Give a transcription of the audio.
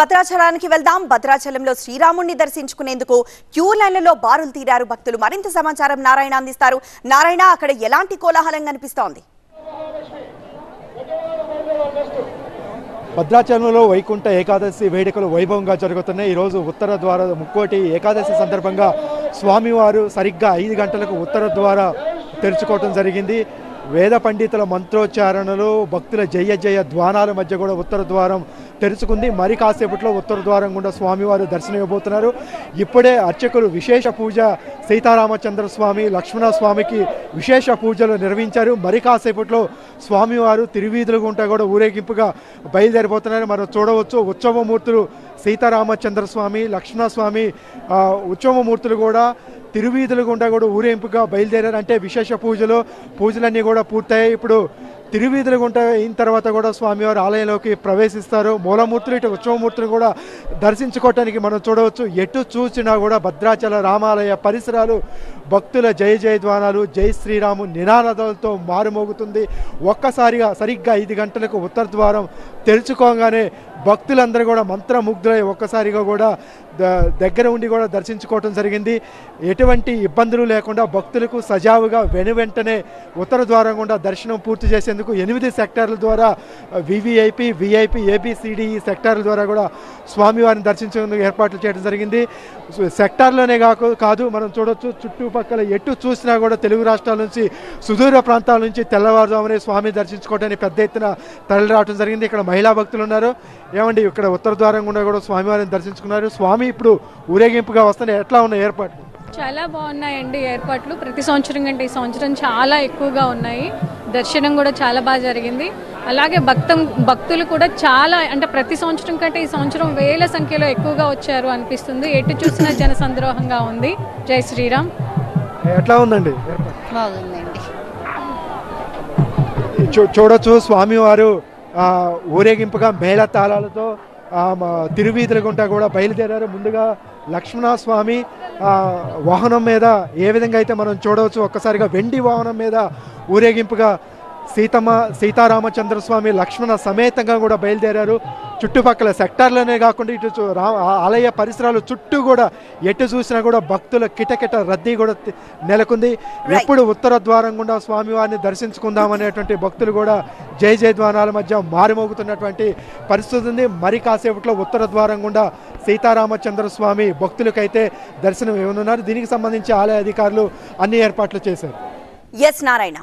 భద్రాచలానికి వెళ్దాం. భద్రాచలంలో శ్రీరాముణ్ణి దర్శించుకునేందుకు క్యూ లైన్లలో బారులు తీరారు భక్తులు. మరింత సమాచారం నారాయణ అందిస్తారు. నారాయణ, అక్కడ ఎలాంటి కోలాహలం కనిపిస్తోంది? భద్రాచలంలో వైకుంఠ ఏకాదశి వేడుకలు వైభవంగా జరుగుతున్నాయి. ఈరోజు ఉత్తర ద్వార ముక్కోటి ఏకాదశి సందర్భంగా స్వామివారు సరిగ్గా 5 గంటలకు ఉత్తర ద్వార తెరుచుకోవటం జరిగింది. వేద పండితుల మంత్రోచ్చారణలు, భక్తుల జయ జయ ధ్వానాల మధ్య కూడా ఉత్తర ద్వారం తెరుచుకుంది. మరి కాసేపట్లో ఉత్తర ద్వారం గుండా స్వామివారు దర్శనం ఇవ్వబోతున్నారు. ఇప్పుడే అర్చకులు విశేష పూజ సీతారామచంద్ర స్వామి, లక్ష్మణ స్వామికి విశేష పూజలు నిర్వహించారు. మరి కాసేపట్లో స్వామివారు తిరువీధుల గుంటా కూడా ఊరేగింపుగా బయలుదేరిపోతున్నారు. మనం చూడవచ్చు ఉత్సవమూర్తులు సీతారామచంద్ర స్వామి, లక్ష్మణ స్వామి ఉత్సవమూర్తులు కూడా తిరువీధుల గుండా కూడా ఊరేగింపుగా బయలుదేరారు. అంటే విశేష పూజలన్నీ కూడా పూర్తయ్యాయి. ఇప్పుడు తిరువీధుల గుంట అయిన తర్వాత కూడా స్వామివారు ఆలయంలోకి ప్రవేశిస్తారు. మూలమూర్తులు ఇటు ఉత్సవమూర్తులు కూడా దర్శించుకోవటానికి మనం చూడవచ్చు. ఎటు చూసినా కూడా భద్రాచల రామాలయ పరిసరాలు భక్తుల జయ జయధ్వానాలు, జై శ్రీరాము నినాదాలతో మారుమోగుతుంది. ఒక్కసారిగా సరిగ్గా 5 గంటలకు ఉత్తర ద్వారం తెరుచుకోగానే భక్తులందరూ కూడా మంత్రముగ్ధులై ఒక్కసారిగా కూడా దగ్గర ఉండి కూడా దర్శించుకోవటం జరిగింది. ఎటువంటి ఇబ్బందులు లేకుండా భక్తులకు సజావుగా వెనువెంటనే ఉత్తర ద్వారం గుండా దర్శనం పూర్తి చేసేందుకు 8 సెక్టార్ల ద్వారా వివిఐపి, విఐపి, ఏబిసిడి సెక్టార్ల ద్వారా కూడా స్వామివారిని దర్శించేందుకు ఏర్పాట్లు చేయడం జరిగింది. సెక్టార్లోనే కాదు మనం చూడొచ్చు, చుట్టుపక్కల ఎటు చూసినా కూడా తెలుగు రాష్ట్రాల నుంచి, సుదూర ప్రాంతాల నుంచి తెల్లవారుజామునే స్వామి దర్శించుకోవడానికి పెద్ద ఎత్తున తరలి రావడం జరిగింది. ఇక్కడ మహిళా భక్తులు ఉన్నారు. ఏమండి, ఇక్కడ ఉత్తర ద్వారం గుండా కూడా స్వామివారిని దర్శించుకున్నారు. స్వామి ఇప్పుడు ఊరేగింపుగా వస్తానే ఎట్లా ఉన్న ఏర్పాట్లు? చాలా బాగున్నాయండి ఏర్పాట్లు. ప్రతి సంవత్సరం కంటే ఈ సంవత్సరం చాలా ఎక్కువగా ఉన్నాయి. దర్శనం కూడా చాలా బాగా జరిగింది. అలాగే భక్తులు కూడా చాలా, అంటే ప్రతి సంవత్సరం కంటే ఈ సంవత్సరం వేల సంఖ్యలో ఎక్కువగా వచ్చారు అనిపిస్తుంది. ఎటు చూసినా జనసంద్రోహంగా ఉంది. జై శ్రీరామ్. ఎట్లా ఉందండి? బాగుందండి. చూడొచ్చు స్వామివారు ఊరేగింపుగా మేళ తాళాలతో తిరువీధుల గుంటా కూడా బయలుదేరారు. ముందుగా లక్ష్మణ స్వామి వాహనం మీద ఏ విధంగా అయితే మనం చూడవచ్చు, ఒక్కసారిగా వెండి వాహనం మీద ఊరేగింపుగా సీతారామచంద్ర స్వామి లక్ష్మణ సమేతంగా కూడా బయలుదేరారు. చుట్టుపక్కల సెక్టార్లోనే కాకుండా ఇటు ఆలయ పరిసరాలు చుట్టూ కూడా ఎటు చూసినా కూడా భక్తుల కిటకిట రద్దీ కూడా నెలకొంది. ఎప్పుడు ఉత్తర ద్వారం గుండా స్వామివారిని దర్శించుకుందామనేటువంటి భక్తులు కూడా జయ జయధ్వానాల మధ్య మారుమోగుతున్నటువంటి పరిస్థితి ఉంది. మరి కాసేపట్లో ఉత్తర ద్వారం గుండా సీతారామచంద్ర స్వామి భక్తులకైతే దర్శనం ఇవ్వనున్నారు. దీనికి సంబంధించి ఆలయ అధికారులు అన్ని ఏర్పాట్లు చేశారు. ఎస్ నారాయణ.